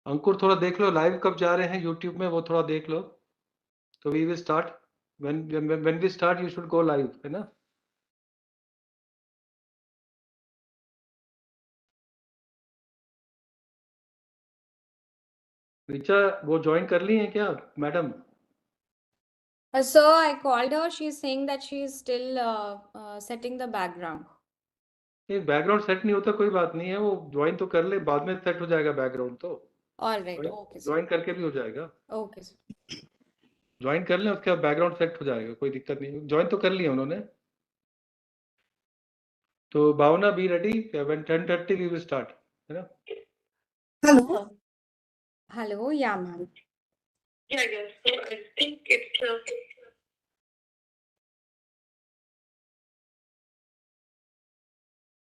अंकुर थोड़ा देख लो लाइव कब जा रहे हैं यूट्यूब में, वो थोड़ा देख लो। तो we will start when we start you should go live, है ना? ऋचा वो ज्वाइन कर ली है क्या madam? Sir, I called her. She's saying that she is still setting the background. नहीं, बैकग्राउंड सेट नहीं होता कोई बात नहीं है, वो ज्वाइन तो कर ले, बाद में सेट हो जाएगा बैकग्राउंड तो। All right. Okay, sir. Join करके भी हो जाएगा। Okay, sir. ज्वाइन कर लें, उसके बाद बैकग्राउंड सेट हो जाएगा, कोई दिक्कत नहीं। ज्वाइन तो कर लिया उन्होंने। तो Bhavna be ready, when 10:30 we will start, है ना? Hello. Hello, yeah, ma'am. Yeah, yes. So I think it's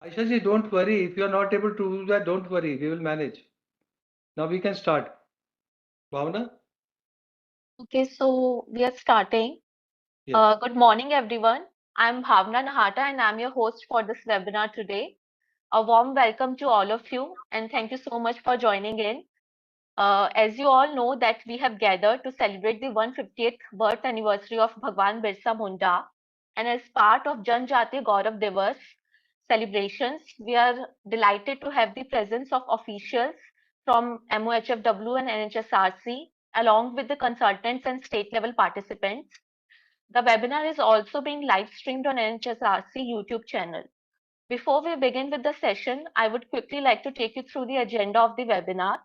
Aisha ji, don't worry. If you are not able to do that, don't worry. We will manage. Now we can start. Bhavna? Okay, so we are starting. Yes. Good morning, everyone. I'm Bhavna Nahata and I'm your host for this webinar today. A warm welcome to all of you and thank you so much for joining in. As you all know that we have gathered to celebrate the 150th birth anniversary of Bhagwan Birsa Munda, and as part of Jatiya Gaurav Divas celebrations, we are delighted to have the presence of officials from MOHFW and NHSRC along with the consultants and state level participants. The webinar is also being live streamed on NHSRC YouTube channel. Before we begin with the session, I would quickly like to take you through the agenda of the webinar.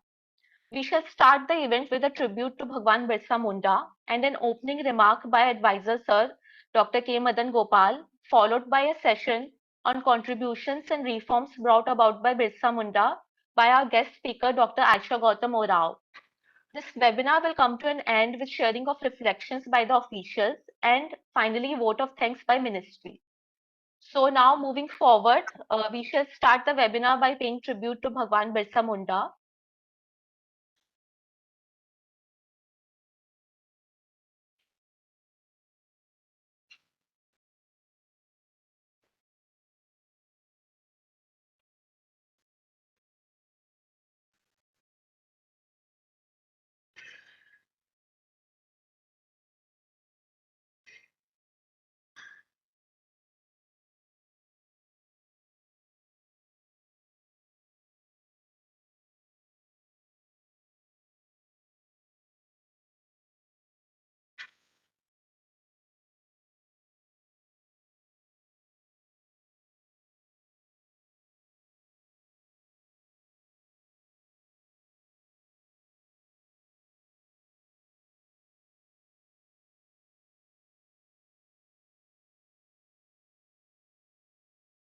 We shall start the event with a tribute to Bhagwan Birsa Munda and an opening remark by Advisor Sir Dr. K. Madan Gopal, followed by a session on contributions and reforms brought about by Birsa Munda by our guest speaker Dr. Aisha Gautam Orao. This webinar will come to an end with sharing of reflections by the officials and finally vote of thanks by ministry. So now moving forward, we shall start the webinar by paying tribute to Bhagwan Birsa Munda.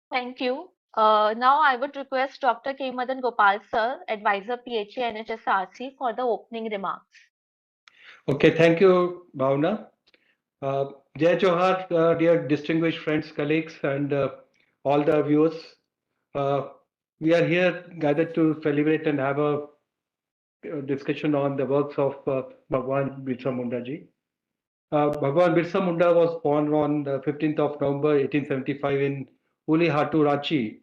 Thank you. Now I would request Dr. K. Madan Gopal Sir, Advisor PHA NHSRC for the opening remarks. Okay, thank you, Bhavna. Jai Johar, dear distinguished friends, colleagues, and all the viewers. We are here gathered to celebrate and have a discussion on the works of Bhagwan Birsa Munda ji. Bhagwan Birsa Munda was born on the 15th of November 1875 in Ulihatu, Ranchi.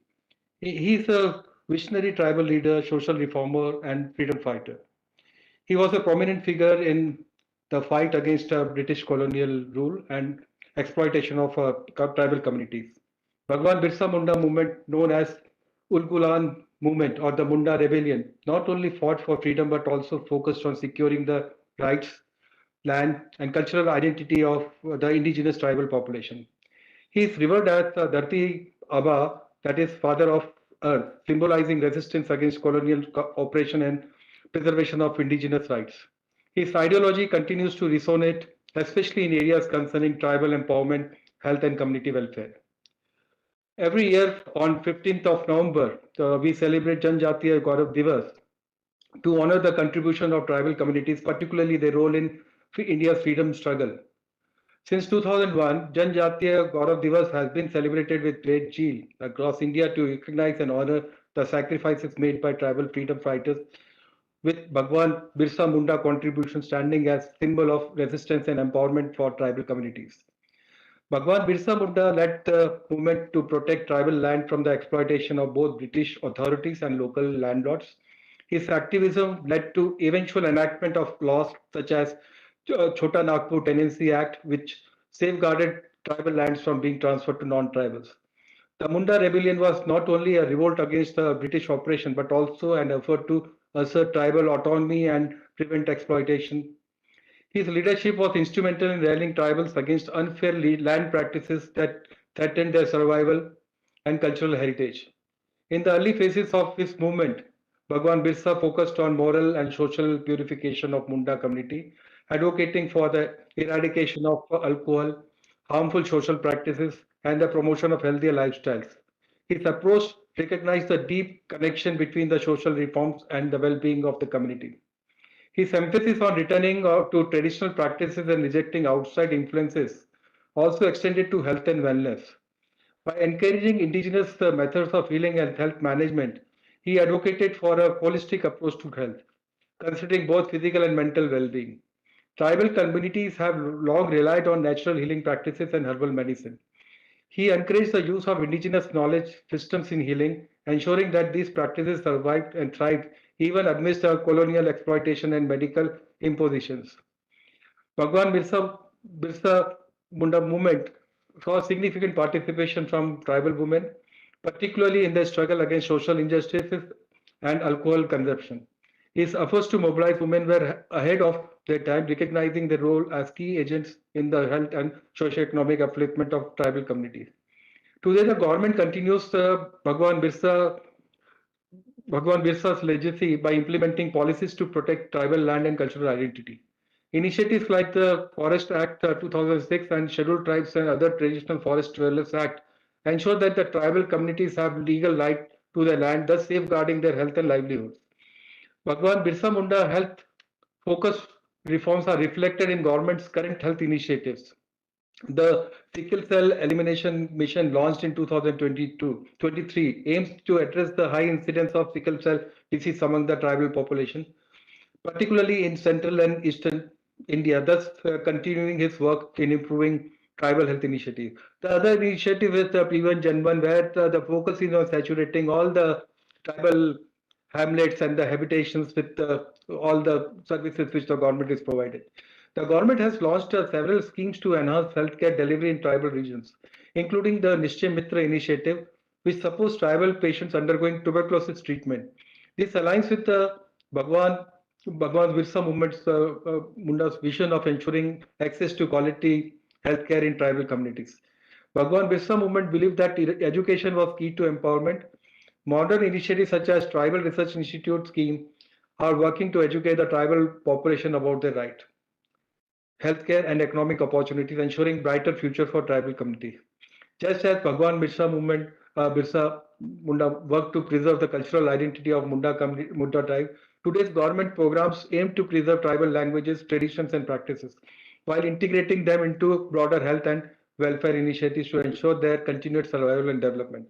He is a visionary tribal leader, social reformer, and freedom fighter. He was a prominent figure in the fight against British colonial rule and exploitation of tribal communities. Bhagwan Birsa Munda movement, known as Ulgulan movement or the Munda rebellion, not only fought for freedom but also focused on securing the rights, land, and cultural identity of the indigenous tribal population. He is revered as Dharti Aba, that is, father of earth, symbolizing resistance against colonial oppression and preservation of indigenous rights. His ideology continues to resonate, especially in areas concerning tribal empowerment, health, and community welfare. Every year on 15th of November, we celebrate Jatiya Gaurav Divas to honor the contribution of tribal communities, particularly their role in India's freedom struggle. Since 2001, Jatiya Gaurav Divas has been celebrated with great zeal across India to recognize and honor the sacrifices made by tribal freedom fighters, with Bhagwan Birsa Munda contribution standing as symbol of resistance and empowerment for tribal communities. Bhagwan Birsa Munda led the movement to protect tribal land from the exploitation of both British authorities and local landlords. His activism led to eventual enactment of laws such as Chota Nagpur Tenancy Act, which safeguarded tribal lands from being transferred to non-tribals. The Munda rebellion was not only a revolt against the British operation, but also an effort to assert tribal autonomy and prevent exploitation. His leadership was instrumental in rallying tribals against unfair land practices that threatened their survival and cultural heritage. In the early phases of his movement, Bhagwan Birsa focused on moral and social purification of Munda community, advocating for the eradication of alcohol, harmful social practices, and the promotion of healthier lifestyles. His approach recognized the deep connection between the social reforms and the well-being of the community. His emphasis on returning to traditional practices and rejecting outside influences also extended to health and wellness. By encouraging indigenous methods of healing and health management, he advocated for a holistic approach to health, considering both physical and mental well being. Tribal communities have long relied on natural healing practices and herbal medicine. He encouraged the use of indigenous knowledge systems in healing, ensuring that these practices survived and thrived even amidst colonial exploitation and medical impositions. Bhagwan Birsa Munda movement saw significant participation from tribal women, particularly in their struggle against social injustices and alcohol consumption. His efforts to mobilize women were ahead of their time, recognizing their role as key agents in the health and socio-economic upliftment of tribal communities. Today, the government continues Bhagwan Birsa's legacy by implementing policies to protect tribal land and cultural identity. Initiatives like the Forest Act 2006 and Scheduled Tribes and other Traditional Forest Dwellers Act ensure that the tribal communities have legal right to their land, thus safeguarding their health and livelihoods. Bhagwan Birsa Munda health focused reforms are reflected in government's current health initiatives. The sickle cell elimination mission launched in 2022-23 aims to address the high incidence of sickle cell disease among the tribal population, particularly in central and eastern India, thus continuing his work in improving tribal health initiatives. The other initiative is the Prevan Janman, where the focus is on saturating all the tribal hamlets and the habitations with all the services which the government is provided. The government has launched several schemes to enhance healthcare delivery in tribal regions, including the Nishchay Mitra initiative, which supports tribal patients undergoing tuberculosis treatment. This aligns with the Bhagwan Bhagwan Birsa Munda's vision of ensuring access to quality healthcare in tribal communities. Bhagwan Birsa movement believed that education was key to empowerment. Modern initiatives such as Tribal Research Institute scheme are working to educate the tribal population about their right, healthcare and economic opportunities, ensuring brighter future for tribal communities. Just as Birsa Munda worked to preserve the cultural identity of Munda tribe, today's government programs aim to preserve tribal languages, traditions, and practices, while integrating them into broader health and welfare initiatives to ensure their continued survival and development.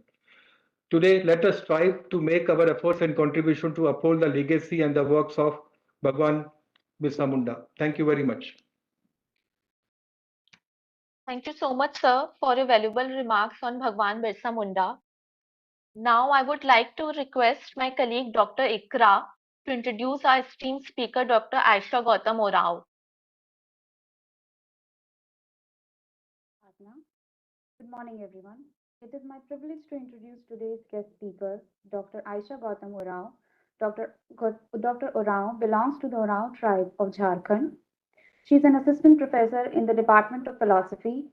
Today, let us strive to make our efforts and contribution to uphold the legacy and the works of Bhagwan Birsa Munda. Thank you very much. Thank you so much, sir, for your valuable remarks on Bhagwan Birsa Munda. Now, I would like to request my colleague Dr. Ikra to introduce our esteemed speaker, Dr. Aisha Gautam Orao. Good morning, everyone. It is my privilege to introduce today's guest speaker, Dr. Aisha Gautam Orao. Dr. Orao belongs to the Orao tribe of Jharkhand. She is an assistant professor in the Department of Philosophy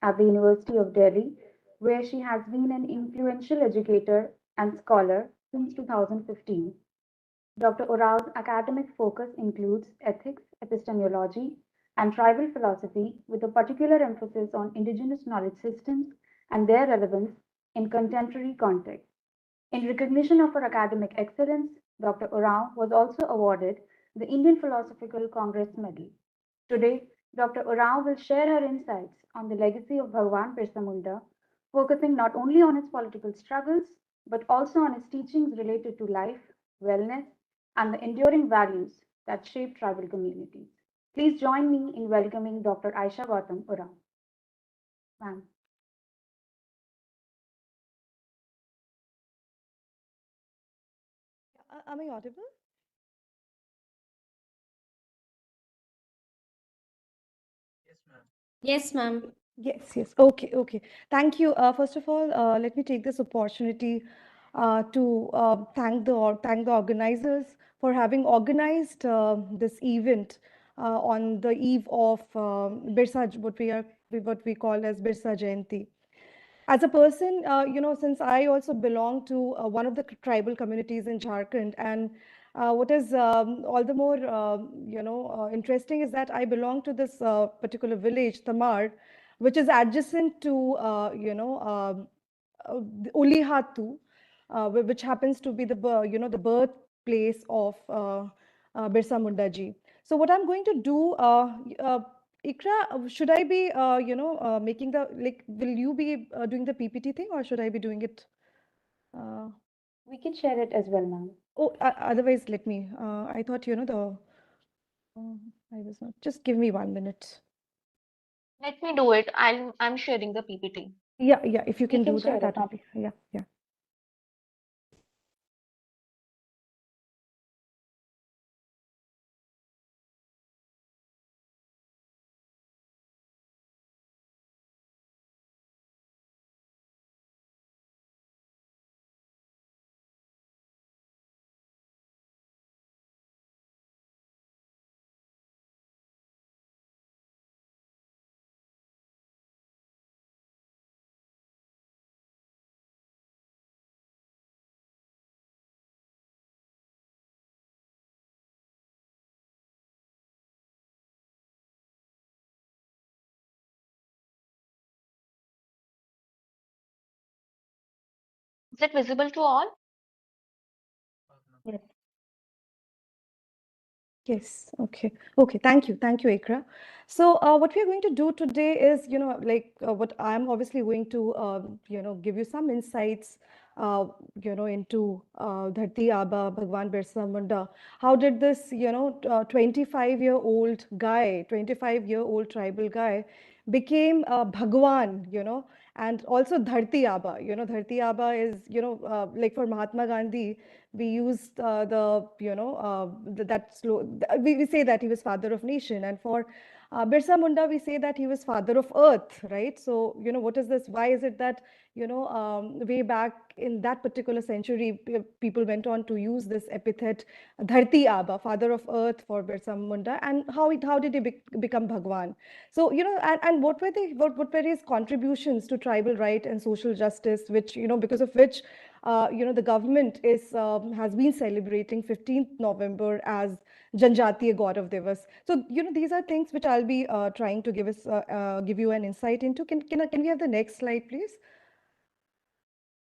at the University of Delhi, where she has been an influential educator and scholar since 2015. Dr. Orao's academic focus includes ethics, epistemology, and tribal philosophy, with a particular emphasis on indigenous knowledge systems and their relevance in contemporary context. In recognition of her academic excellence, Dr. Orao was also awarded the Indian Philosophical Congress Medal. Today, Dr. Orao will share her insights on the legacy of Bhagwan Birsa Munda, focusing not only on his political struggles, but also on his teachings related to life, wellness, and the enduring values that shape tribal communities. Please join me in welcoming Dr. Aisha Gautam Orao. Ma'am. Am I audible? Yes, ma'am. Yes, yes. Okay, okay. Thank you. First of all, let me take this opportunity to thank the organizers for having organized this event on the eve of what we call as Birsa Jayanti. As a person, since I also belong to one of the tribal communities in Jharkhand, and what is all the more, interesting is that I belong to this particular village, Tamar, which is adjacent to, Ulihatu, which happens to be the birthplace of Birsa Munda ji. So what I'm going to do, Ikra, should I be, making will you be doing the PPT thing, or should I be doing it? We can share it as well, ma'am. Oh, otherwise, let me. I thought, I was not. Just give me 1 minute. Let me do it. I'm sharing the PPT. Yeah, yeah. If you We can can do share that, it. that would be. Yeah, yeah. Is it visible to all? Yes. Yes, okay. Okay, thank you. Thank you, Ikra. So what we are going to do today is, what I'm obviously going to, give you some insights, into Dharti Aba, Bhagwan Birsa Munda. How did this, 25-year-old guy, 25-year-old tribal guy became Bhagwan, and also Dharti Aba. Dharti Aba is, like for Mahatma Gandhi, we used we say that he was father of nation, and for Birsa Munda we say that he was father of earth, right? So what is this, why is it that way back in that particular century people went on to use this epithet Dharti Aba, father of earth, for Birsa Munda, and how did he become Bhagwan? So and what were his contributions to tribal right and social justice, which because of which the government has been celebrating 15th November as Jatiya Gaurav Divas. So, these are things which I'll be trying to give you an insight into. Can we have the next slide, please?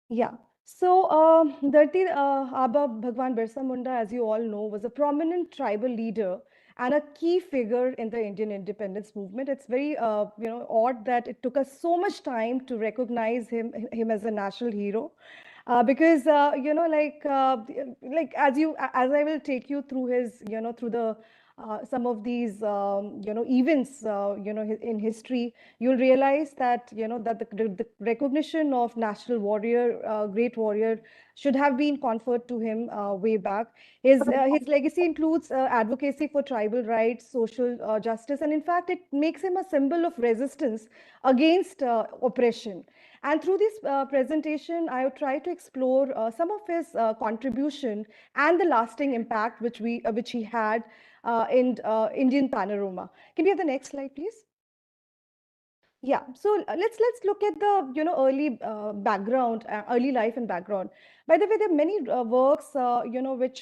Yeah. So, Dharti Aba Bhagwan Birsa Munda, as you all know, was a prominent tribal leader and a key figure in the Indian independence movement. It's very, odd that it took us so much time to recognize him as a national hero. Because as I will take you through his through the some of these events in history, you'll realize that that the recognition of national warrior, great warrior, should have been conferred to him way back. His legacy includes advocacy for tribal rights, social justice, and in fact it makes him a symbol of resistance against oppression. And through this presentation, I have tried to explore some of his contribution and the lasting impact which he had in Indian panorama. Can we have the next slide, please? Yeah, so let's look at the early background, early life and background. By the way, there are many works which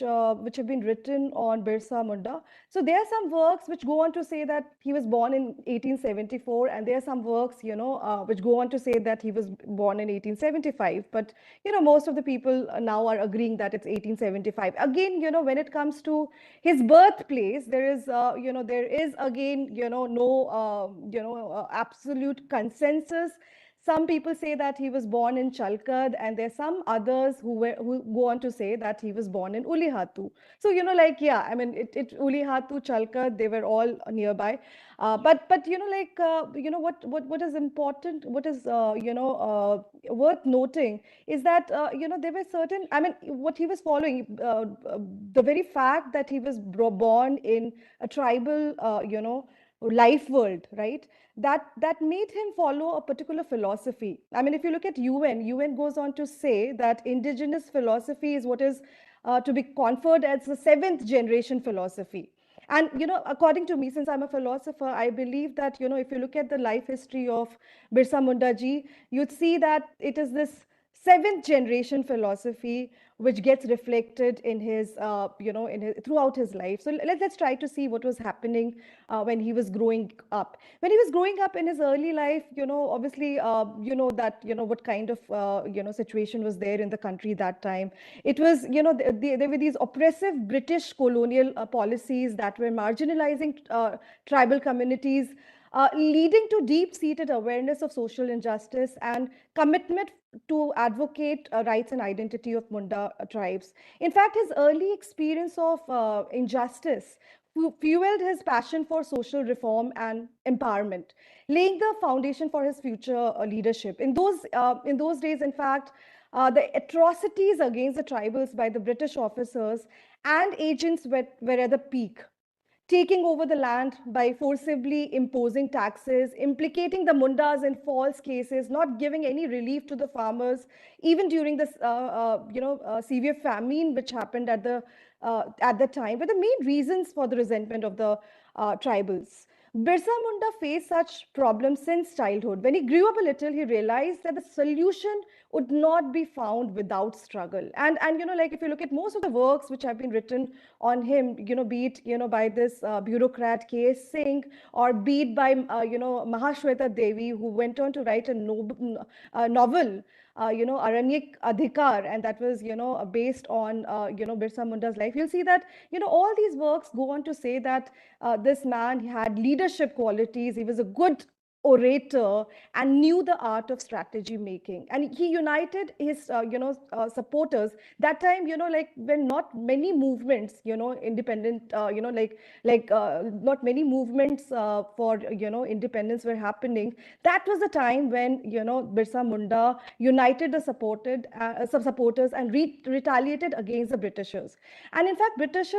have been written on Birsa Munda. So there are some works which go on to say that he was born in 1874, and there are some works which go on to say that he was born in 1875. But most of the people now are agreeing that it's 1875. Again, when it comes to his birthplace, there is again no absolute consensus. Some people say that he was born in Chalkad, and there's some others who go on to say that he was born in Ulihatu. So yeah, I mean Ulihatu, Chalkad, they were all nearby. But what is important, what is worth noting is that there were certain, I mean, what he was following, the very fact that he was born in a tribal life world, right? That made him follow a particular philosophy. I mean, if you look at UN goes on to say that indigenous philosophy is what is to be conferred as the seventh generation philosophy. And according to me, since I'm a philosopher, I believe that if you look at the life history of Birsa Munda ji, you'd see that it is this seventh generation philosophy which gets reflected in his throughout his life. So let's try to see what was happening when he was growing up. When he was growing up in his early life, obviously, that what kind of situation was there in the country that time. It was, there were these oppressive British colonial policies that were marginalizing tribal communities, leading to deep-seated awareness of social injustice and commitment to advocate rights and identity of Munda tribes. In fact, his early experience of injustice fueled his passion for social reform and empowerment, laying the foundation for his future leadership. In those days, in fact, the atrocities against the tribals by the British officers and agents were at the peak, taking over the land by forcibly imposing taxes, implicating the Mundas in false cases, not giving any relief to the farmers, even during this severe famine which happened at the time, were the main reasons for the resentment of the tribals. Birsa Munda faced such problems since childhood. When he grew up a little, he realized that the solution would not be found without struggle. And like if you look at most of the works which have been written on him, be it by this bureaucrat K.S. Singh, or be it by Mahashweta Devi, who went on to write a novel, Aranyak Adhikar, and that was based on Birsa Munda's life. You'll see that all these works go on to say that this man had leadership qualities. He was a good orator and knew the art of strategy making, and he united his supporters that time, like when not many movements, independent, not many movements for independence were happening. That was the time when Birsa Munda united the supporters and retaliated against the Britishers. And in fact, British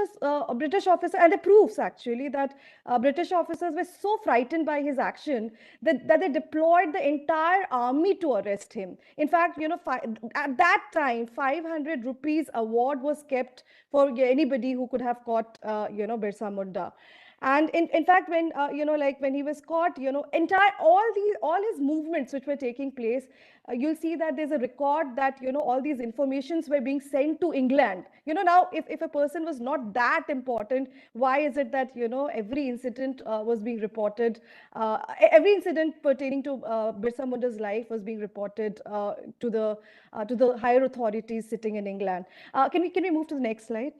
officers, and it proves actually that British officers were so frightened by his action that they deployed the entire army to arrest him. In fact, at that time, 500 rupees award was kept for anybody who could have caught, Birsa Munda. And in fact, when when he was caught, all his movements which were taking place, you'll see that there's a record that all these informations were being sent to England. Now if a person was not that important, why is it that every incident was being reported, every incident pertaining to Birsa Munda's life was being reported to the higher authorities sitting in England. Can we move to the next slide?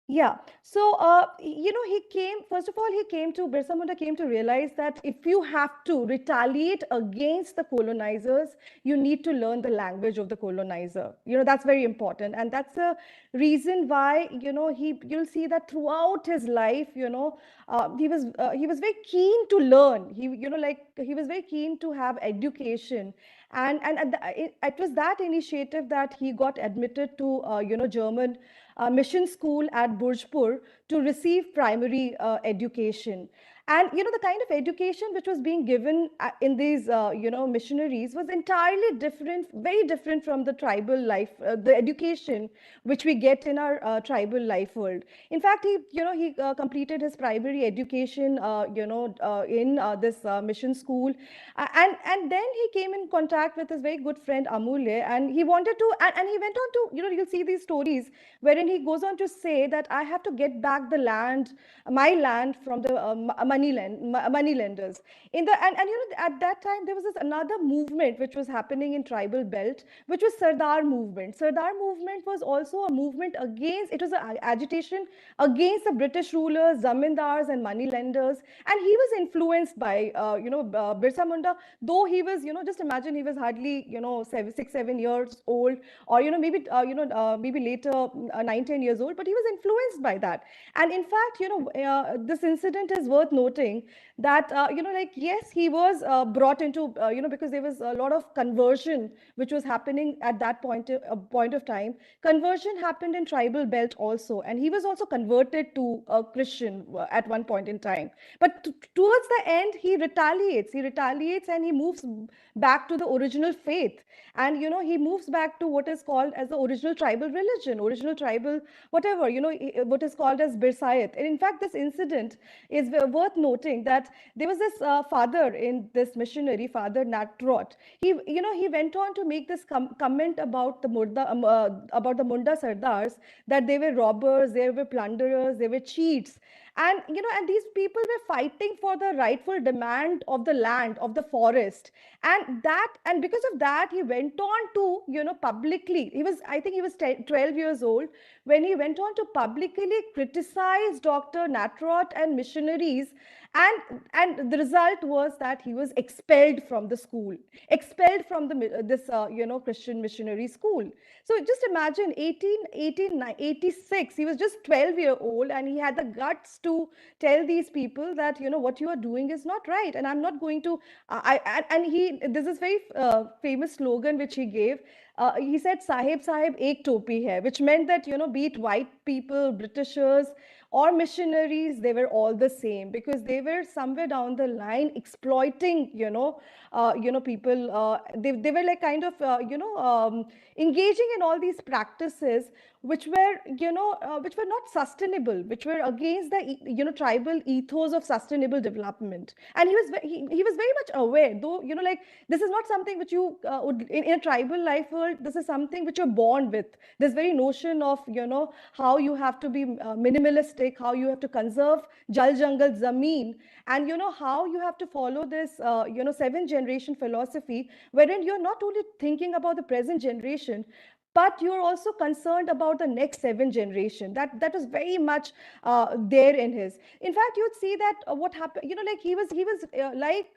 Yeah. So, first of all, Birsa Munda came to realize that if you have to retaliate against the colonizers, you need to learn the language of the colonizer. That's very important. And that's the reason why, you'll see that throughout his life, he was very keen to learn. He was very keen to have education. And it was that initiative that he got admitted to, German mission school at Burjpur to receive primary education. And the kind of education which was being given in these missionaries was entirely different, very different from the tribal life, the education which we get in our tribal life world. In fact, he completed his primary education in this mission school, and then he came in contact with his very good friend Amulya, and he wanted to, and he went on to, you'll see these stories wherein he goes on to say that I have to get back the land, my land, from the money lenders. At that time there was this another movement which was happening in tribal belt, which was Sardar movement. Sardar movement was also a movement against, it was an agitation against the British rulers, zamindars and money lenders, and he was influenced by Birsa Munda, though he was, just imagine, he was hardly 6-7 years old, or maybe later 9-10 years old, but he was influenced by that. And in fact, this incident is worth noting that, like, yes, he was brought into, because there was a lot of conversion which was happening at that point of time. Conversion happened in tribal belt also, and he was also converted to a Christian at one point in time. But towards the end, he retaliates and he moves back to the original faith. And, he moves back to what is called as the original tribal religion, original tribal, whatever, what is called as Birsayat. And in fact, this incident is worth noting that there was this father in this missionary, Father Natrot. He went on to make this comment about the Munda Sardars, that they were robbers, they were plunderers, they were cheats. And these people were fighting for the rightful demand of the land, of the forest. And because of that, he went on to, publicly, I think he was 12 years old, when he went on to publicly criticize Dr. Natrot and missionaries. And the result was that he was expelled from the school, expelled from this Christian missionary school. So just imagine 1886, he was just 12-year-old, and he had the guts to tell these people that, what you are doing is not right, and I'm not going to and he this is very famous slogan which he gave. He said, Sahib Sahib ek topi hai, which meant that, be it white people, Britishers, or missionaries, they were all the same, because they were somewhere down the line exploiting, people. They were like kind of, engaging in all these practices which were, which were not sustainable, which were against the, tribal ethos of sustainable development. And he was very much aware, though, like, this is not something which you would, in a tribal life world, this is something which you're born with. This very notion of, how you have to be minimalistic, how you have to conserve Jal Jangal Zameen, and, how you have to follow this, 7th-generation philosophy, wherein you're not only thinking about the present generation, but you're also concerned about the next 7th-generation. That is very much there in his. In fact, you'd see that what happened, like he was like,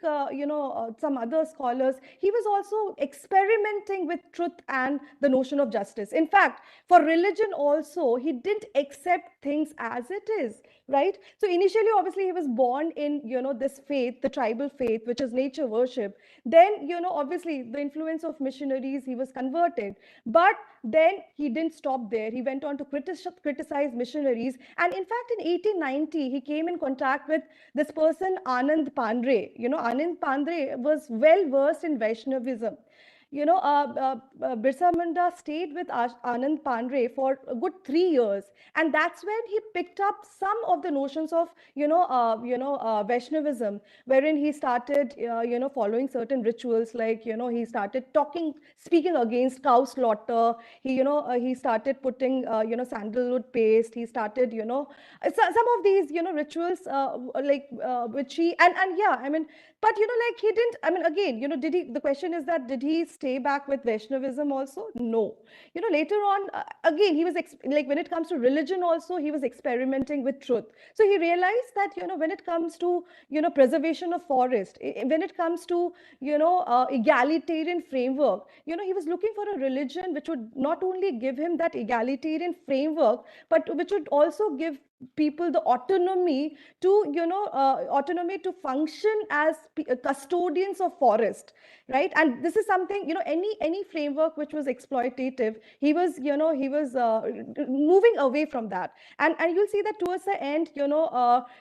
some other scholars, he was also experimenting with truth and the notion of justice. In fact, for religion also, he didn't accept things as it is, right? So initially, obviously, he was born in, this faith, the tribal faith, which is nature worship. Then, obviously, the influence of missionaries, he was converted. But then he didn't stop there. He went on to criticize missionaries. And in fact, in 1890, he came in contact with this person, Anand Pandre. Anand Pandre was well versed in Vaishnavism. Birsa Munda stayed with Anand Pandre for a good 3 years, and that's when he picked up some of the notions of Vaishnavism, wherein he started following certain rituals, like he started speaking against cow slaughter. He started putting sandalwood paste. He started some of these rituals which he and yeah, I mean, but like he didn't, I mean, again, did he, the question is that, did he stay back with Vaishnavism also? No. Later on, again, he was like, when it comes to religion also, he was experimenting with truth. So he realized that, when it comes to, preservation of forest, when it comes to, egalitarian framework, he was looking for a religion which would not only give him that egalitarian framework, but which would also give people the autonomy to function as custodians of forest, right? And this is something, any framework which was exploitative, he was moving away from that. And you'll see that towards the end,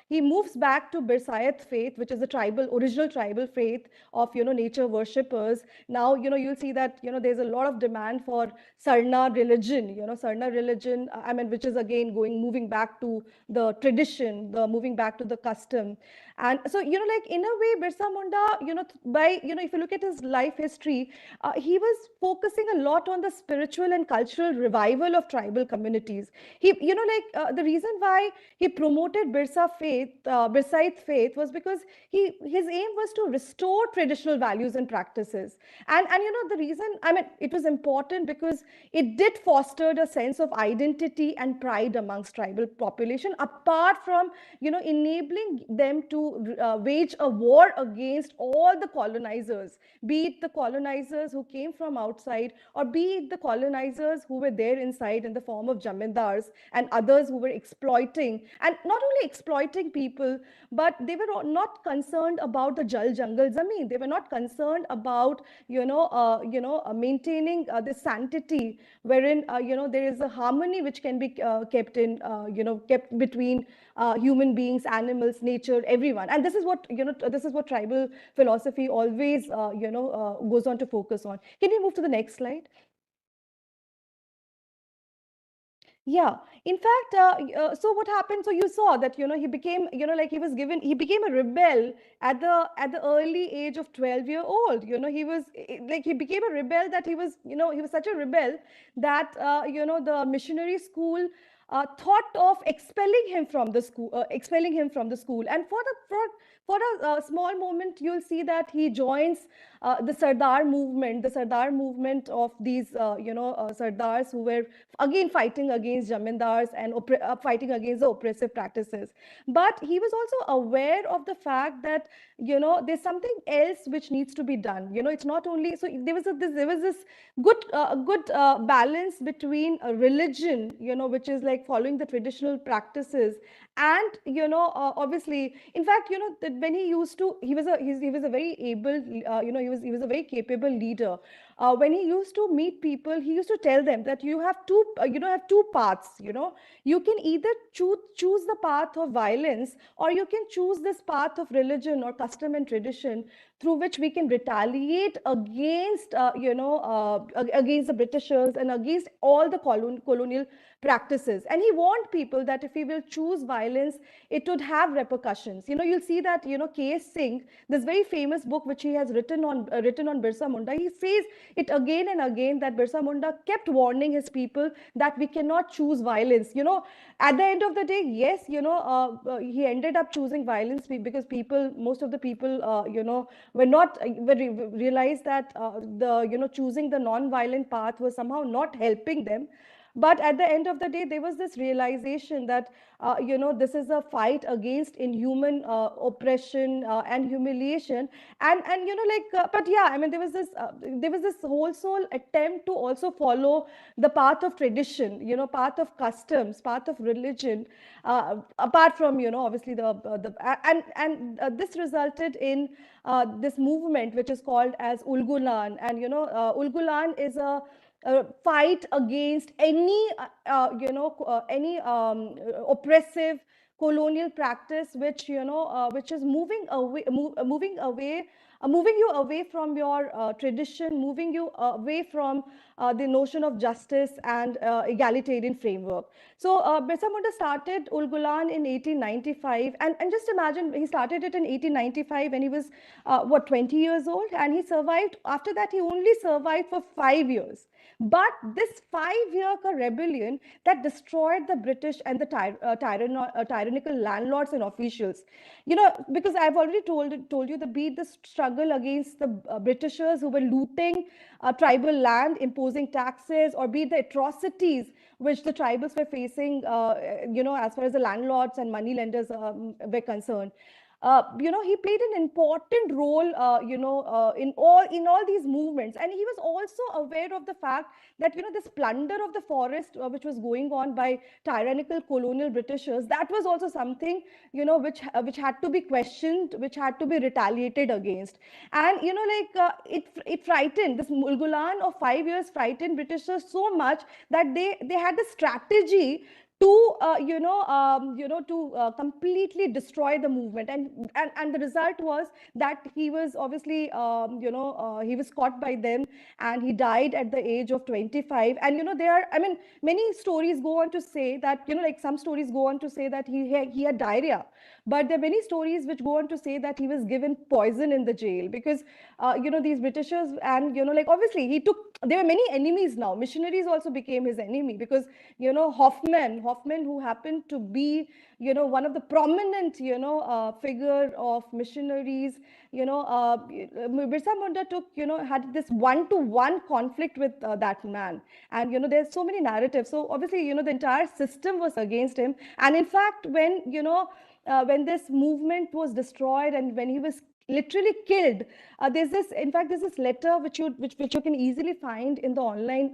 he moves back to Birsayat faith, which is the original tribal faith of nature worshippers. Now you'll see that there's a lot of demand for Sarna religion, I mean, which is again moving back to the tradition, moving back to the custom. And so, like, in a way, Birsa Munda, if you look at his life history, he was focusing a lot on the spiritual and cultural revival of tribal communities. He, the reason why he promoted Birsait faith was because his aim was to restore traditional values and practices. And the reason, I mean, it was important because it did foster a sense of identity and pride amongst tribal population, apart from, enabling them to to wage a war against all the colonizers, be it the colonizers who came from outside, or be it the colonizers who were there inside in the form of jamindars and others who were exploiting, and not only exploiting people, but they were not concerned about the jal jungle zameen. They were not concerned about maintaining the sanctity, wherein there is a harmony which can be kept in kept between human beings, animals, nature, everyone. And this is what this is what tribal philosophy always goes on to focus on. Can you move to the next slide? Yeah, in fact, so what happened? So you saw that he became like he became a rebel at the early age of 12-year-old. He was like he became a rebel, that he was he was such a rebel that the missionary school thought of expelling him from the school, and for a small moment, you'll see that he joins the Sardar movement of these Sardars who were again fighting against jamindars and fighting against the oppressive practices. But he was also aware of the fact that there's something else which needs to be done. It's not only, so there was this good balance between a religion, which is like following the traditional practices, and obviously, in fact, that when he used to, he was a very able, he was a very capable leader. When he used to meet people, he used to tell them that you have two paths. You can either choose the path of violence, or you can choose this path of religion or custom and tradition, through which we can retaliate against against the Britishers and against all the colonial practices. And he warned people that if we will choose violence, it would have repercussions. You'll see that K.S. Singh, this very famous book which he has written on Birsa Munda, he says it again and again that Birsa Munda kept warning his people that we cannot choose violence. At the end of the day, yes, he ended up choosing violence because most of the people were not realized that the choosing the non-violent path was somehow not helping them. But at the end of the day, there was this realization that this is a fight against inhuman oppression and humiliation, and but yeah, I mean, there was this whole soul attempt to also follow the path of tradition, path of customs, path of religion, apart from obviously this resulted in this movement which is called as Ulgulan. And Ulgulan is a fight against any oppressive colonial practice which is moving you away from your tradition, moving you away from the notion of justice and egalitarian framework. So Birsa Munda started Ulgulan in 1895, and just imagine, he started it in 1895 when he was 20 years old, and he survived. After that, he only survived for 5 years. But this 5-year rebellion that destroyed the British and the tyrannical landlords and officials, because I've already told you, the struggle against the Britishers who were looting tribal land, imposing taxes, or be it the atrocities which the tribals were facing, as far as the landlords and moneylenders were concerned. He played an important role, in all these movements. And he was also aware of the fact that, this plunder of the forest, which was going on by tyrannical colonial Britishers, that was also something, which had to be questioned, which had to be retaliated against. And, it frightened, this Mulgulan of 5 years frightened Britishers so much that they had a strategy to completely destroy the movement. And the result was that he was obviously he was caught by them, and he died at the age of 25. And many stories go on to say that, some stories go on to say that he had diarrhea, but there are many stories which go on to say that he was given poison in the jail, because these Britishers, and obviously there were many enemies. Now missionaries also became his enemy, because Hoffman, who happened to be one of the prominent figure of missionaries, Birsa Munda had this one-to-one conflict with that man. And there's so many narratives. So obviously the entire system was against him. And in fact, when when this movement was destroyed and when he was literally killed. There's this, in fact, there's this letter which you can easily find in the online,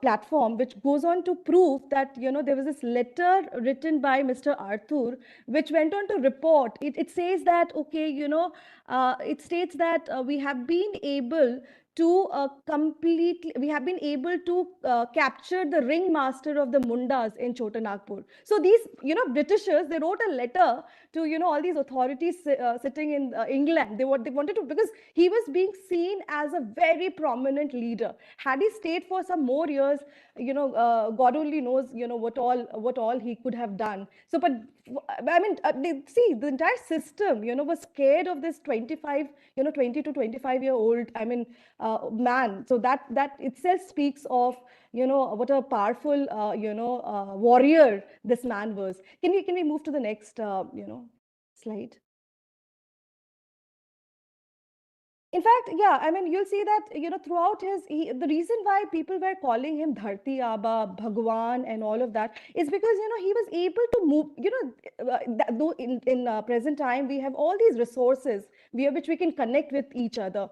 platform, which goes on to prove that, there was this letter written by Mr. Arthur, which went on to report. It says that, okay, it states that we have been able to we have been able to capture the ringmaster of the Mundas in Chota Nagpur. So these, Britishers, they wrote a letter to, all these authorities sitting in England. They wanted to, because he was being seen as a very prominent leader. Had he stayed for some more years, God only knows, what all he could have done. So, but I mean, see, the entire system, was scared of this 25, 20 to 25-year-old, I mean, man. So that itself speaks of, what a powerful, warrior this man was. Can we move to the next, slide? In fact, yeah, I mean, you'll see that, throughout the reason why people were calling him Dharti Aba, Bhagwan, and all of that is because, he was able to move, though in present time, we have all these resources which we can connect with each other.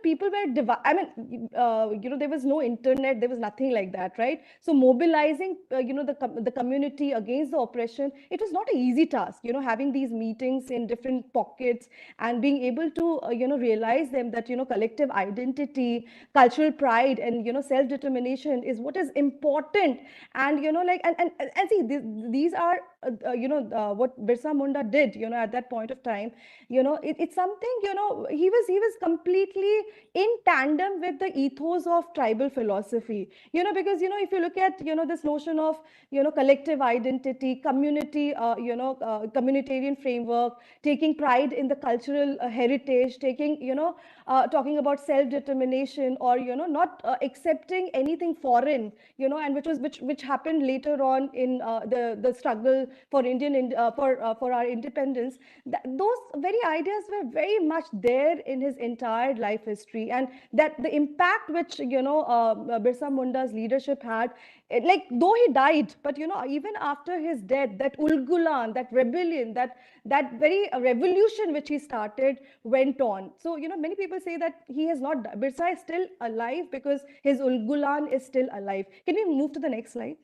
People were, I mean, there was no internet, there was nothing like that, right? So mobilizing, the community against the oppression, it was not an easy task, having these meetings in different pockets and being able to, realize that, collective identity, cultural pride, and, self-determination is what is important. And, like, and see, these are, what Birsa Munda did, at that point of time. It's something, he was completely in tandem with the ethos of tribal philosophy, because, if you look at, this notion of, collective identity, community, communitarian framework, taking pride in the cultural heritage, taking, talking about self-determination, or, not accepting anything foreign, and which happened later on in the struggle for for our independence. Those very ideas were very much there in his entire life history, and that the impact which, Birsa Munda's leadership had, like, though he died, but, even after his death, that Ulgulan, that rebellion, that very revolution which he started went on. So, many people say that he has not, Birsa is still alive because his Ulgulan is still alive. Can we move to the next slide?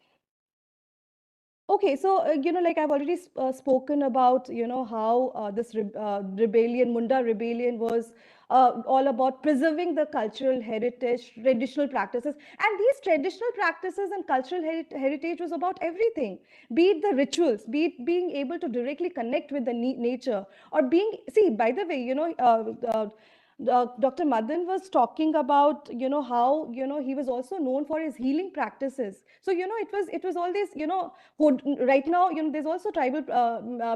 Okay, so, like I've already spoken about, how this rebellion, Munda rebellion, was all about preserving the cultural heritage, traditional practices. And these traditional practices and cultural heritage was about everything, be it the rituals, be it being able to directly connect with the nature, or being, see, by the way, Dr. Madan was talking about, how, he was also known for his healing practices. So, it was all this, right now, there's also tribal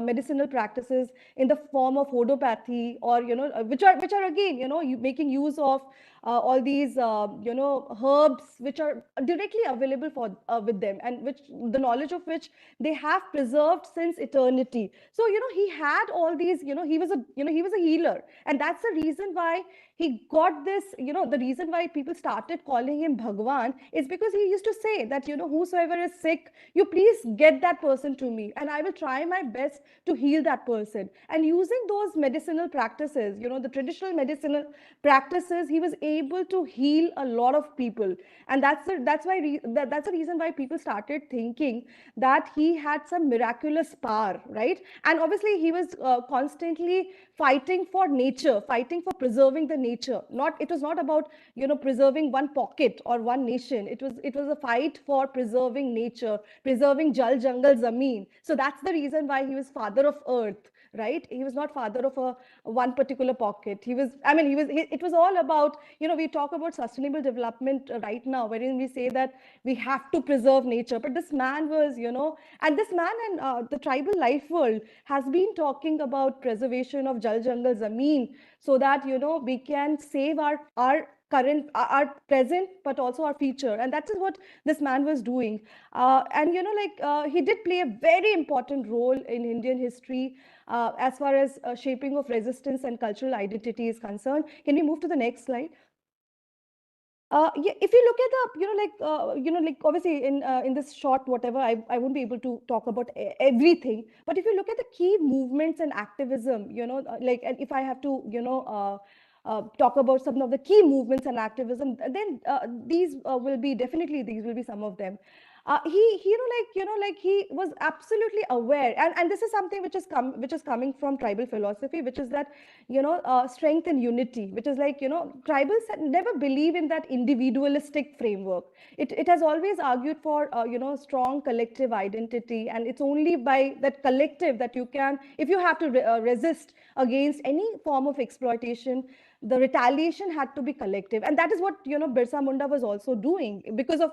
medicinal practices in the form of hodopathy, or, which are again, making use of all these, herbs which are directly available for with them, and which the knowledge of which they have preserved since eternity. So, he had all these, he was a healer, and that's the reason why he got this, the reason why people started calling him Bhagwan is because he used to say that, whosoever is sick, you please get that person to me, and I will try my best to heal that person. And using those medicinal practices, the traditional medicinal practices, he was able to heal a lot of people. And that's the reason why people started thinking that he had some miraculous power, right? And obviously he was constantly fighting for nature, fighting for preserving the nature. It was not about, preserving one pocket or one nation. It was a fight for preserving nature, preserving Jal Jangal Zameen. So that's the reason why he was father of earth, right? He was not father of one particular pocket. It was all about, we talk about sustainable development right now, wherein we say that we have to preserve nature. But this man was, and this man and the tribal life world has been talking about preservation of Jal Jangal Zameen, so that, we can save our current, our present, but also our future. And that is what this man was doing. And, he did play a very important role in Indian history as far as shaping of resistance and cultural identity is concerned. Can we move to the next slide? Yeah, if you look at the, like obviously in this short whatever, I won't be able to talk about everything. But if you look at the key movements and activism, like, and if I have to, talk about some of the key movements and activism, then these will be definitely these will be some of them. He like he was absolutely aware, and this is something which is coming from tribal philosophy, which is that strength and unity, which is like, tribals never believe in that individualistic framework. It has always argued for strong collective identity, and it's only by that collective that you can, if you have to resist against any form of exploitation, the retaliation had to be collective. And that is what Birsa Munda was also doing, because of,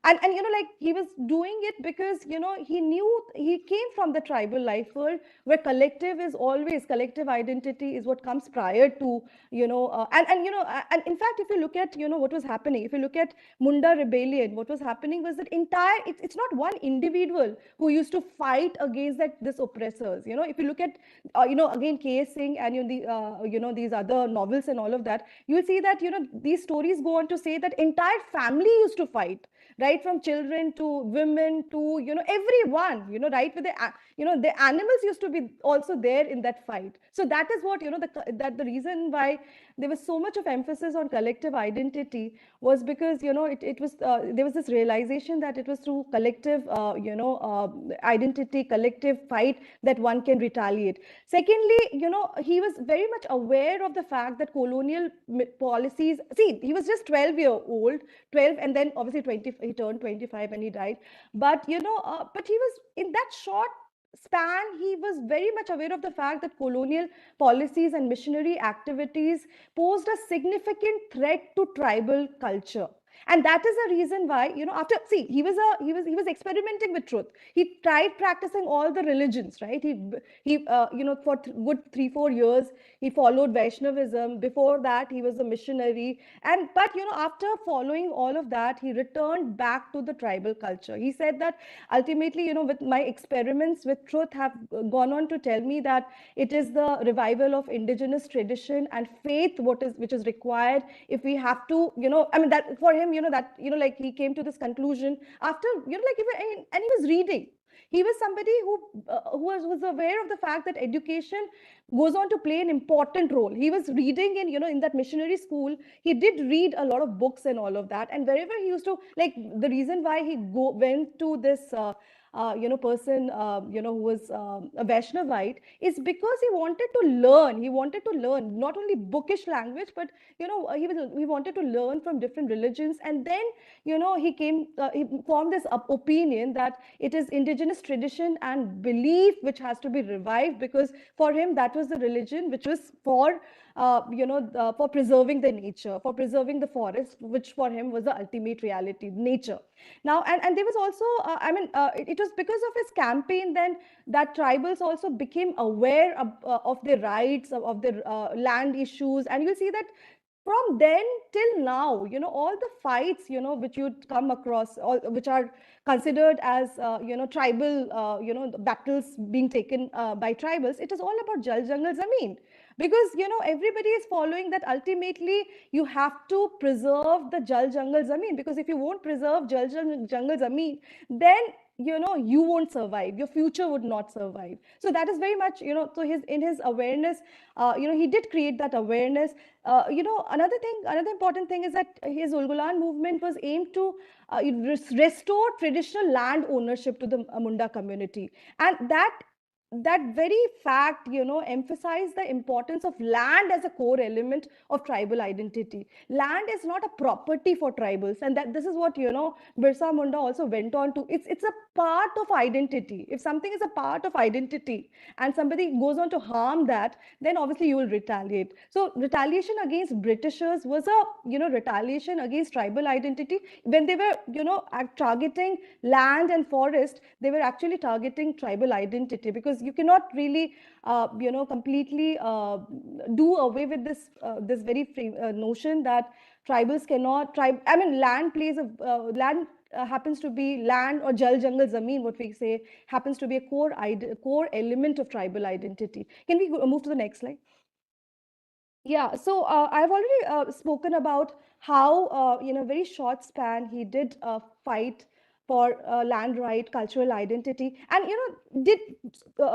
and like he was doing it because he knew, he came from the tribal life world, where collective is always, collective identity is what comes prior to, and in fact, if you look at what was happening, if you look at Munda rebellion, what was happening was that entire, it's not one individual who used to fight against this oppressors. If you look at again K.S. Singh and these other novels and all of that, you will see that these stories go on to say that entire family used to fight, right from children to women to everyone, right, with the animals used to be also there in that fight. So that is what that the reason why there was so much of emphasis on collective identity was because it was there was this realization that it was through collective identity, collective fight, that one can retaliate. Secondly, he was very much aware of the fact that colonial policies, see, he was just 12-year-old, 12, and then obviously 20, he turned 25 and he died. But but he was in that short span, he was very much aware of the fact that colonial policies and missionary activities posed a significant threat to tribal culture. And that is the reason why, after, see, he was experimenting with truth. He tried practicing all the religions, right? He for good 3-4 years he followed Vaishnavism. Before that he was a missionary, and but after following all of that, he returned back to the tribal culture. He said that ultimately, with my experiments with truth have gone on to tell me that it is the revival of indigenous tradition and faith which is required if we have to, I mean, that for him, that like he came to this conclusion after, like even, and he was reading. He was somebody who was aware of the fact that education goes on to play an important role. He was reading in that missionary school. He did read a lot of books and all of that. And wherever he used to, like, the reason why he went to this person, who was a Vaishnavite, is because he wanted to learn. He wanted to learn not only bookish language, but he wanted to learn from different religions. And then he formed this opinion that it is indigenous tradition and belief which has to be revived, because for him that was the religion which was for for preserving the nature, for preserving the forest, which for him was the ultimate reality, nature. Now, and there was also, it was because of his campaign then that tribals also became aware of their rights, of their land issues. And you'll see that from then till now, all the fights, which you'd come across, all which are considered as, tribal, battles being taken by tribals, it is all about Jal Jangal Zameen. Because, everybody is following that ultimately you have to preserve the Jal Jangal Zameen. Because if you won't preserve Jal Jangal Zameen, then you won't survive, your future would not survive. So that is very much, so in his awareness, he did create that awareness. Another important thing is that his Ulgulan movement was aimed to restore traditional land ownership to the Munda community. And that very fact, emphasized the importance of land as a core element of tribal identity. Land is not a property for tribals, and that this is what Birsa Munda also went on to. It's a part of identity. If something is a part of identity and somebody goes on to harm that, then obviously you will retaliate. So retaliation against Britishers was a retaliation against tribal identity. When they were targeting land and forest, they were actually targeting tribal identity, because you cannot really completely do away with this very notion that tribals cannot land plays a land happens to be land, or Jal Jangal Zameen, what we say, happens to be a core element of tribal identity. Can we move to the next slide? Yeah, so I've already spoken about how, in a very short span, he did fight for land right, cultural identity, and did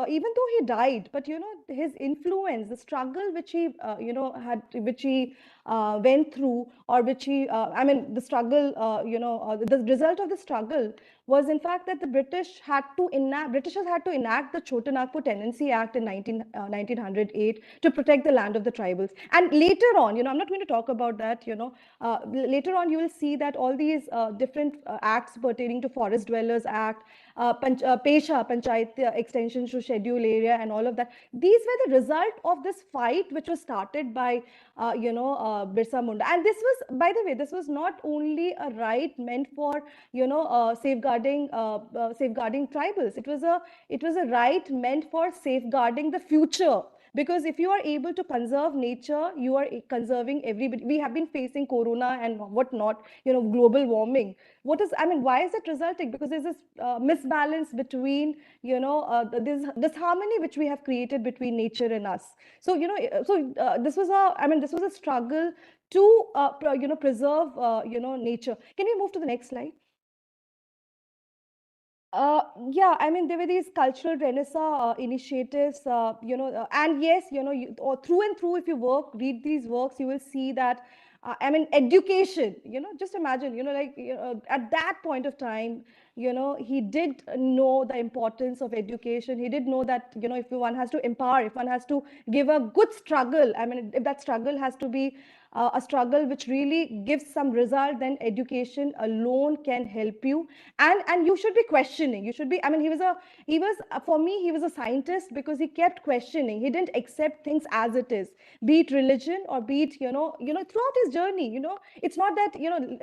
even though he died, but his influence, the struggle which he had, which he went through, or which he, I mean, the struggle, the result of the struggle was in fact that the Britishers had to enact the Chota Nagpur Tenancy Act in 1908 to protect the land of the tribals. And later on, I'm not going to talk about that, later on you will see that all these different acts pertaining to Forest Dwellers Act, Pesha Panchayat extension to schedule area and all of that, these were the result of this fight which was started by Birsa Munda. And this was, by the way, this was not only a right meant for safeguarding tribals. It was a right meant for safeguarding the future, because if you are able to conserve nature, you are conserving everybody. We have been facing corona and whatnot, global warming. Why is it resulting? Because there's this misbalance between this harmony which we have created between nature and us. So this was a struggle to preserve nature. Can we move to the next slide? Yeah, there were these cultural renaissance initiatives, and yes, or through and through, if you read these works, you will see that, education, just imagine, at that point of time, he did know the importance of education. He did know that, if one has to empower, if one has to give a good struggle, if that struggle has to be a struggle which really gives some result, then education alone can help you. And you should be questioning. You should be, for me, he was a scientist because he kept questioning. He didn't accept things as it is, be it religion or be it, throughout his journey, it's not that,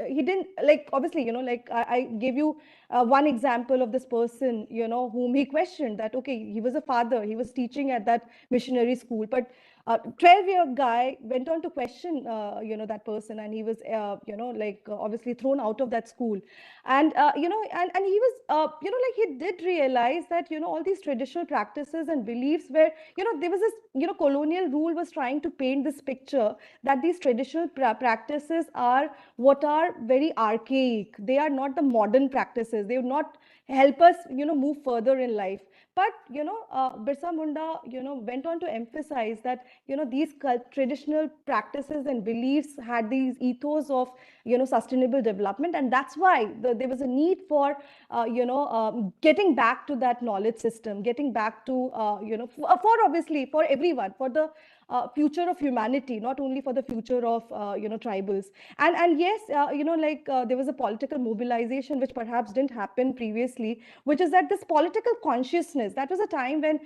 he didn't, like, obviously, I gave you one example of this person, whom he questioned, that, okay, he was a father, he was teaching at that missionary school, but 12-year guy went on to question, that person, and he was, obviously thrown out of that school. And, and he was, he did realize that, all these traditional practices and beliefs were, there was this, colonial rule was trying to paint this picture that these traditional practices are what are very archaic. They are not the modern practices. They would not help us, move further in life. But, Birsa Munda, went on to emphasize that, these traditional practices and beliefs had these ethos of, sustainable development. And that's why there was a need for, getting back to that knowledge system, getting back to, for obviously for everyone, for the future of humanity, not only for the future of, tribals. And yes, there was a political mobilization which perhaps didn't happen previously, which is that this political consciousness, that was a time when,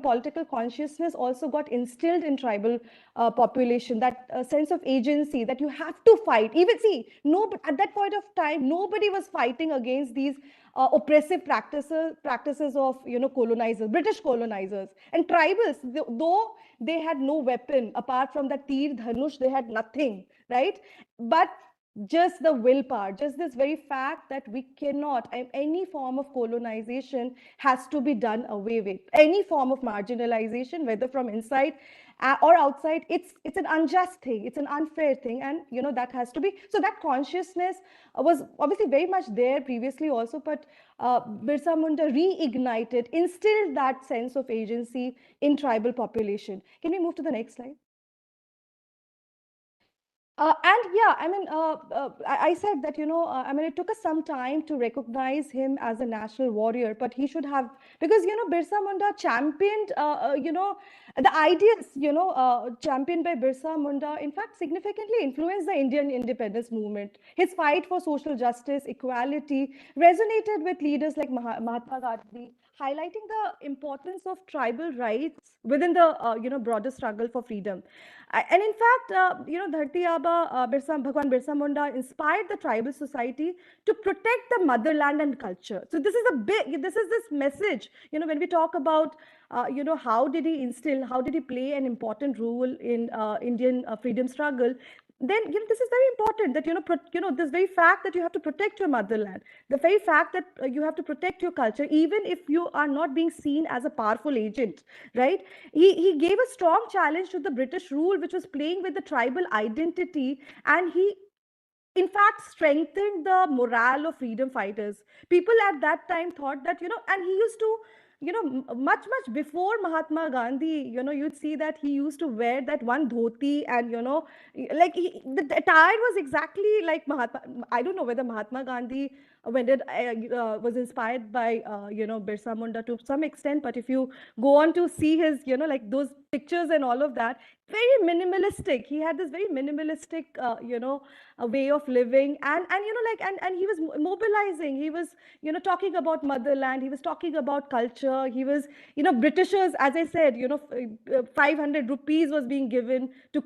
political consciousness also got instilled in tribal population, that sense of agency, that you have to fight. Even see, no, but at that point of time, nobody was fighting against these oppressive practices of, colonizers, British colonizers. And tribals, though they had no weapon apart from the tir dhanush, they had nothing, right? But just the willpower, just this very fact that we cannot, any form of colonization has to be done away with. Any form of marginalization, whether from inside or outside, it's an unjust thing, it's an unfair thing, and that has to be. So that consciousness was obviously very much there previously also, but Birsa Munda reignited, instilled that sense of agency in tribal population. Can we move to the next slide? And yeah, I said that, it took us some time to recognize him as a national warrior, but he should have, because, Birsa Munda championed, the ideas, championed by Birsa Munda, in fact, significantly influenced the Indian independence movement. His fight for social justice, equality, resonated with leaders like Mahatma Gandhi, highlighting the importance of tribal rights within the, broader struggle for freedom. And in fact, Dharti Aba, Bhagwan Birsa Munda inspired the tribal society to protect the motherland and culture. So this is this message, when we talk about, how did he play an important role in Indian freedom struggle? then this is very important, that this very fact that you have to protect your motherland, the very fact that you have to protect your culture, even if you are not being seen as a powerful agent, right? He gave a strong challenge to the British rule, which was playing with the tribal identity, and he in fact strengthened the morale of freedom fighters. People at that time thought that, and he used to, much before Mahatma Gandhi, you'd see that he used to wear that one dhoti, and like the attire was exactly like Mahatma. I don't know whether Mahatma Gandhi when it was inspired by Birsa Munda to some extent, but if you go on to see his, like those pictures and all of that, very minimalistic. He had this very minimalistic a way of living, and and he was mobilizing. He was talking about motherland, he was talking about culture, he was, Britishers, as I said, 500 rupees was being given to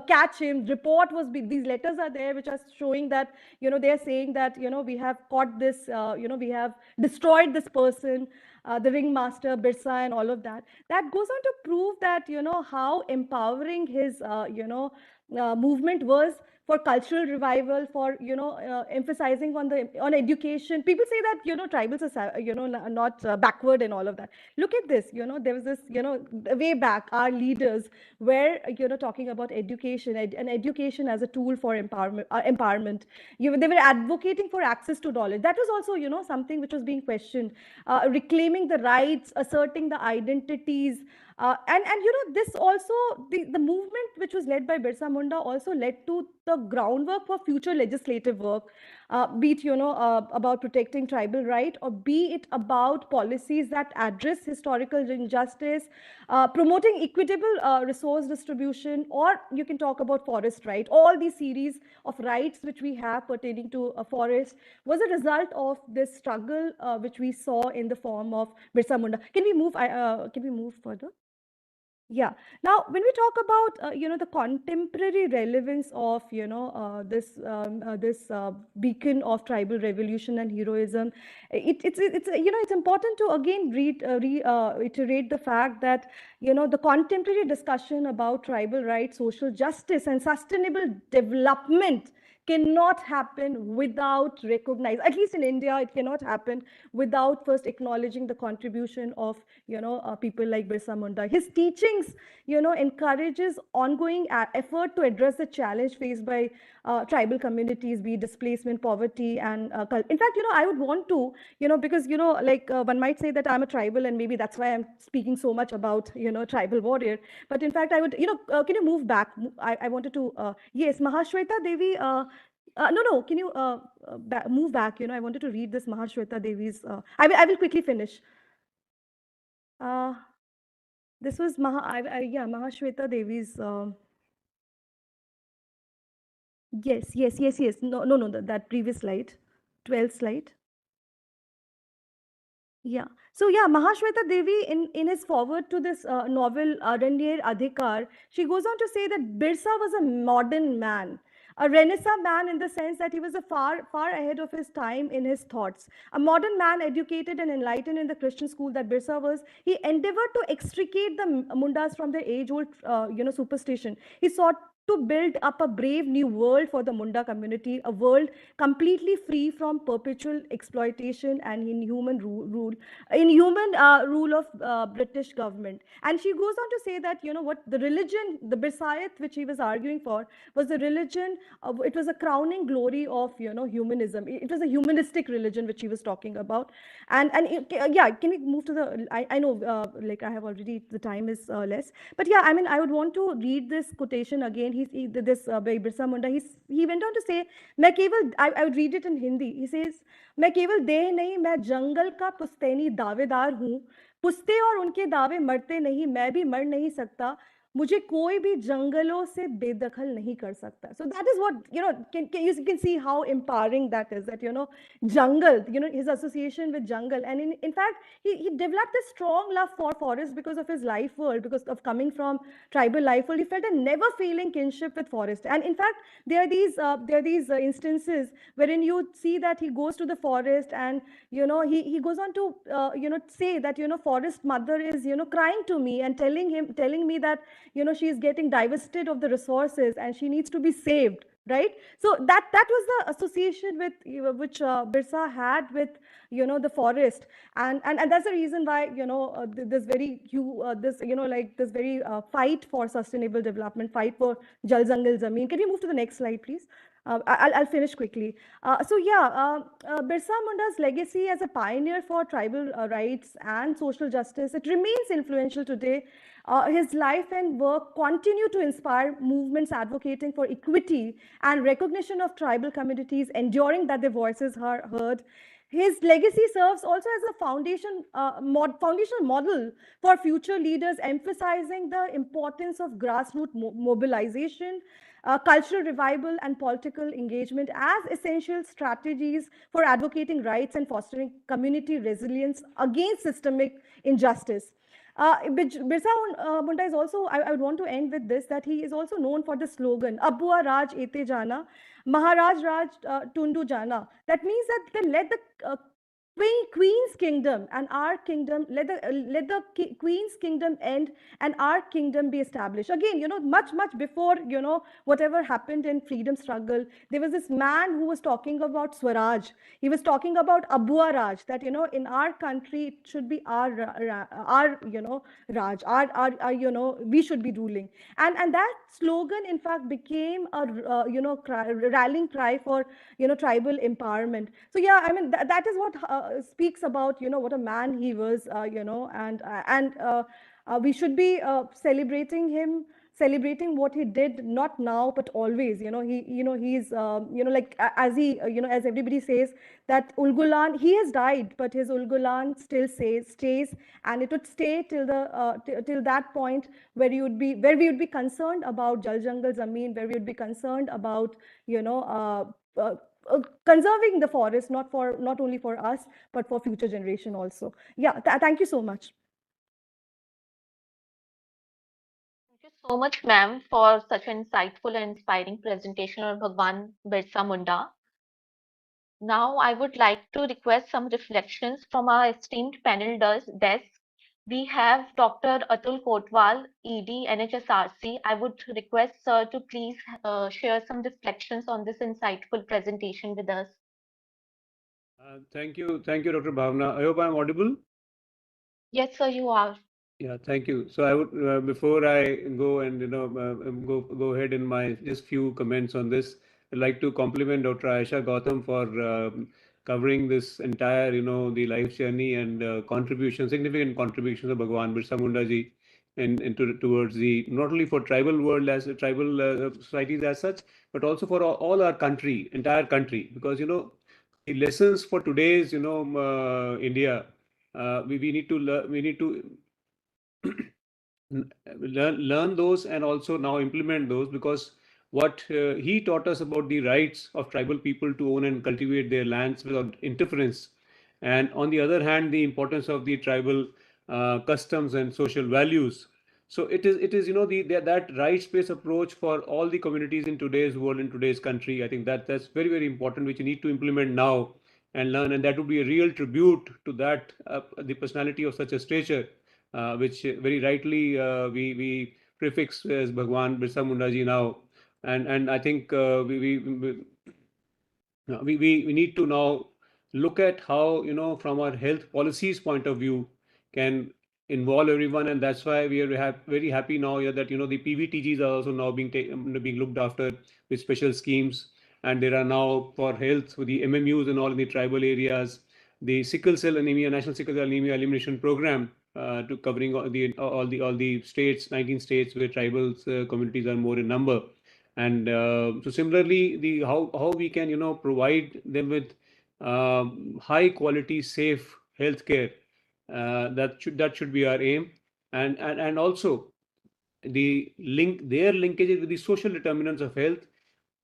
catch him. Report was these letters are there which are showing that, they are saying that, we have caught this, we have destroyed this person, the ringmaster Birsa, and all of that. That goes on to prove that, how empowering his movement was for cultural revival, for emphasizing on education. People say that, tribals are not backward and all of that. Look at this, there was this, way back, our leaders were talking about education, and education as a tool for empowerment. They were advocating for access to knowledge. That was also something which was being questioned, reclaiming the rights, asserting the identities, and this also, the movement which was led by Birsa Munda also led to the groundwork for future legislative work, be it about protecting tribal right, or be it about policies that address historical injustice, promoting equitable resource distribution, or you can talk about forest right. All these series of rights which we have pertaining to a forest was a result of this struggle which we saw in the form of Birsa Munda. Can we move further? Yeah. Now, when we talk about the contemporary relevance of this beacon of tribal revolution and heroism, it's important to again reiterate the fact that the contemporary discussion about tribal rights, social justice, and sustainable development cannot happen without recognize, at least in India, it cannot happen without first acknowledging the contribution of people like Birsa Munda. His teachings encourages ongoing effort to address the challenge faced by tribal communities, be it displacement, poverty, and in fact, I would want to, because like one might say that I'm a tribal, and maybe that's why I'm speaking so much about tribal warrior. But in fact, I would, can you move back? I wanted to yes, Mahashweta Devi, no, can you move back? I wanted to read this Mahashweta Devi's. I will quickly finish. This was Mahashweta Devi's. Yes. No, that previous slide, 12th slide. Yeah. So yeah, Mahashweta Devi in his forward to this novel Aranyar Adhikar, she goes on to say that Birsa was a modern man, a Renaissance man, in the sense that he was a far ahead of his time in his thoughts. A modern man, educated and enlightened in the Christian school that Birsa was. He endeavored to extricate the Mundas from their age-old superstition. He sought to build up a brave new world for the Munda community, a world completely free from perpetual exploitation and inhuman rule of British government. And she goes on to say that, what the religion, the Birsayat, which he was arguing for, was the religion, it was a crowning glory of, humanism. It was a humanistic religion which he was talking about. And yeah, can we move to the, I know, like I have already, the time is less. But yeah, I mean, I would want to read this quotation again. This by Birsa Munda, he went on to say, I would read it in Hindi. He says, मैं केवल देह नहीं, मैं जंगल का पुश्तैनी दावेदार हूँ. पुश्ते और उनके दावे मरते नहीं, मैं भी मर नहीं सकता. मुझे कोई भी जंगलों से बेदखल नहीं कर सकता. So that is what, you can see how empowering that is, that, jungle, his association with jungle. And in fact, he developed this strong love for forest because of his life world, because of coming from tribal life world. He felt a never failing kinship with forest. And in fact, there are these instances wherein you see that he goes to the forest, and he goes on to say that forest mother is crying to me and telling me that she is getting divested of the resources and she needs to be saved, right? So that was the association with which Birsa had with the forest, and that's the reason why this very this like this very fight for sustainable development, fight for Jal Jangal Zameen. Can we move to the next slide, please? I'll finish quickly. So yeah, Birsa Munda's legacy as a pioneer for tribal rights and social justice, it remains influential today. His life and work continue to inspire movements advocating for equity and recognition of tribal communities, ensuring that their voices are heard. His legacy serves also as a foundational model for future leaders, emphasizing the importance of grassroots mobilization, cultural revival, and political engagement as essential strategies for advocating rights and fostering community resilience against systemic injustice. Birsa Munda is also, I would want to end with this, that he is also known for the slogan, Abua Raj Ete Jana, Maharaj Raj Tundu Jana. That means that they let the Queen's kingdom and our kingdom, let the Queen's kingdom end and our kingdom be established. Again, much before, whatever happened in freedom struggle, there was this man who was talking about Swaraj. He was talking about Abua Raj, that, in our country, it should be our Raj, we should be ruling. And that slogan, in fact, became a, rallying cry for, tribal empowerment. So yeah, I mean, that is what speaks about, what a man he was, we should be celebrating him, celebrating what he did, not now but always. He's like, as he as everybody says, that Ulgulan, he has died, but his Ulgulan still stays, and it would stay till the till that point where we would be concerned about Jal Jangal Zameen, where we would be concerned about conserving the forest, not only for us but for future generation also. Yeah, thank you so much. Thank you so much, ma'am, for such an insightful and inspiring presentation on Bhagwan Birsa Munda. Now, I would like to request some reflections from our esteemed panel desk. We have Dr. Atul Kotwal, ED, NHSRC. I would request sir to please share some reflections on this insightful presentation with us. Thank you, Dr. Bhavna. I hope I'm audible. Yes, sir, you are. Yeah, thank you. So I would, before I go and go ahead in my just few comments on this, I'd like to compliment Dr. Aisha Gautam for covering this entire, the life journey and significant contributions of Bhagwan Birsa Munda ji, towards the not only for tribal world as tribal societies as such, but also for all our country, entire country, because the lessons for today's India, we need to learn those and also now implement those, because what he taught us about the rights of tribal people to own and cultivate their lands without interference, and on the other hand the importance of the tribal customs and social values. So it is that rights-based approach for all the communities in today's world, in today's country. I think that's very, very important, which you need to implement now and learn, and that would be a real tribute to that the personality of such a stature, which very rightly we prefix as Bhagwan Birsa Munda ji now, and I think we need to now look at how, from our health policies point of view, can involve everyone, and that's why we are very happy now, yeah, that the PVTGs are also now being looked after with special schemes, and there are now for health with the MMUs and all in the tribal areas, the sickle cell anemia, national sickle cell anemia elimination program, to covering all the states, 19 states where tribal communities are more in number. And so similarly, the how we can provide them with high quality, safe healthcare, that should be our aim, and also their linkages with the social determinants of health,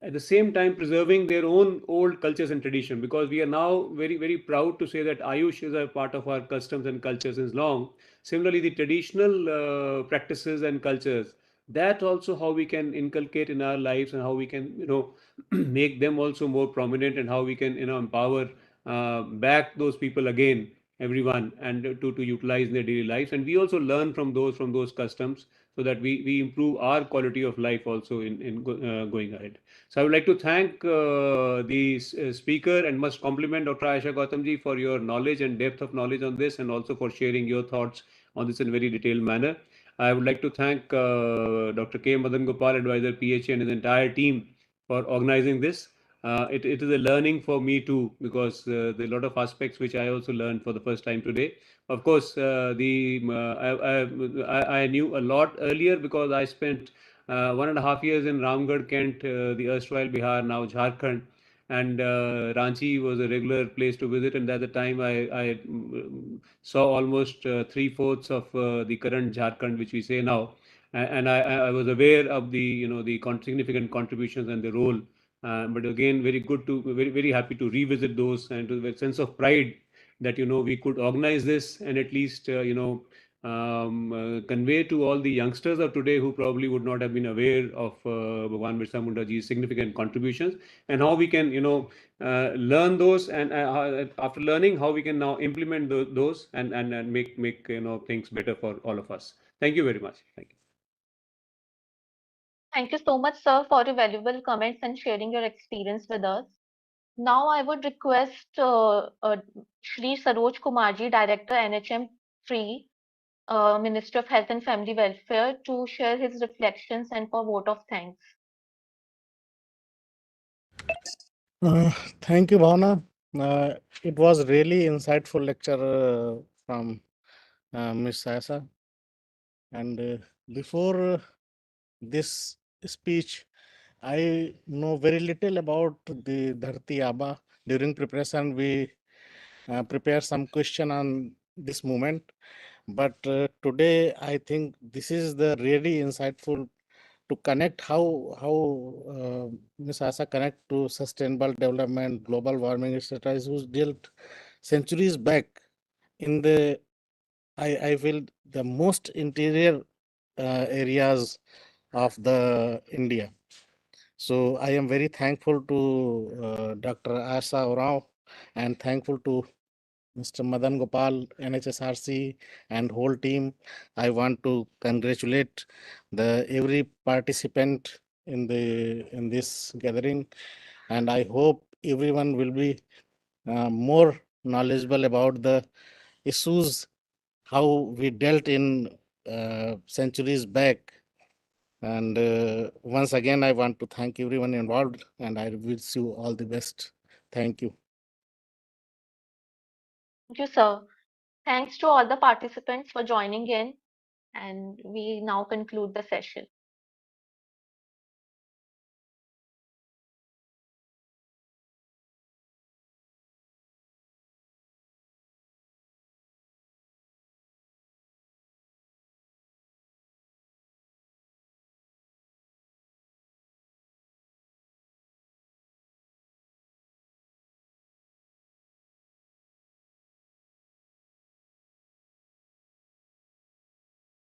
at the same time preserving their own old cultures and tradition, because we are now very, very proud to say that Ayush is a part of our customs and culture since long. Similarly, the traditional practices and cultures, that also how we can inculcate in our lives, and how we can make them also more prominent, and how we can empower back those people again, everyone, and to utilize in their daily lives, and we also learn from those customs. so that we improve our quality of life also in going ahead. So I would like to thank the speaker and must compliment Dr. Aisha Gautamji for your knowledge and depth of knowledge on this, and also for sharing your thoughts on this in a very detailed manner. I would like to thank Dr. K. Madan Gopal, advisor PHA, and his entire team for organizing this. It is a learning for me too, because there are a lot of aspects which I also learned for the first time today. Of course, I knew a lot earlier because I spent 1.5 years in Ramgarh, Kent, the erstwhile Bihar, now Jharkhand, and Ranchi was a regular place to visit. And at the time, I saw almost 3/4 of the current Jharkhand, which we say now, and I was aware of the the significant contributions and the role. But again, very good to very happy to revisit those, and to the sense of pride that we could organize this, and at least convey to all the youngsters of today who probably would not have been aware of Bhagwan Birsa Munda ji's significant contributions, and how we can learn those, and after learning, how we can now implement those, and make things better for all of us. Thank you very much. Thank you. Thank you so much, sir, for your valuable comments and sharing your experience with us. Now I would request Shri Saroj Kumarji, Director NHM 3, Ministry of Health and Family Welfare, to share his reflections and for vote of thanks. Thank you, Bhavna. It was really insightful lecture from Ms. Sayasa. And before this speech, I know very little about the Dharti Aba. During preparation, we prepare some question on this movement. But today, I think this is the really insightful to connect how Ms. Asa connect to sustainable development, global warming, etc. Who's dealt centuries back in the I feel the most interior areas of the India. So I am very thankful to Dr. Asa Orao and thankful to Mr. Madan Gopal, NHSRC, and whole team. I want to congratulate the every participant in this gathering, and I hope everyone will be more knowledgeable about the issues how we dealt in centuries back. And once again, I want to thank everyone involved, and I wish you all the best. Thank you. Thank you, sir. Thanks to all the participants for joining in, and we now conclude the session.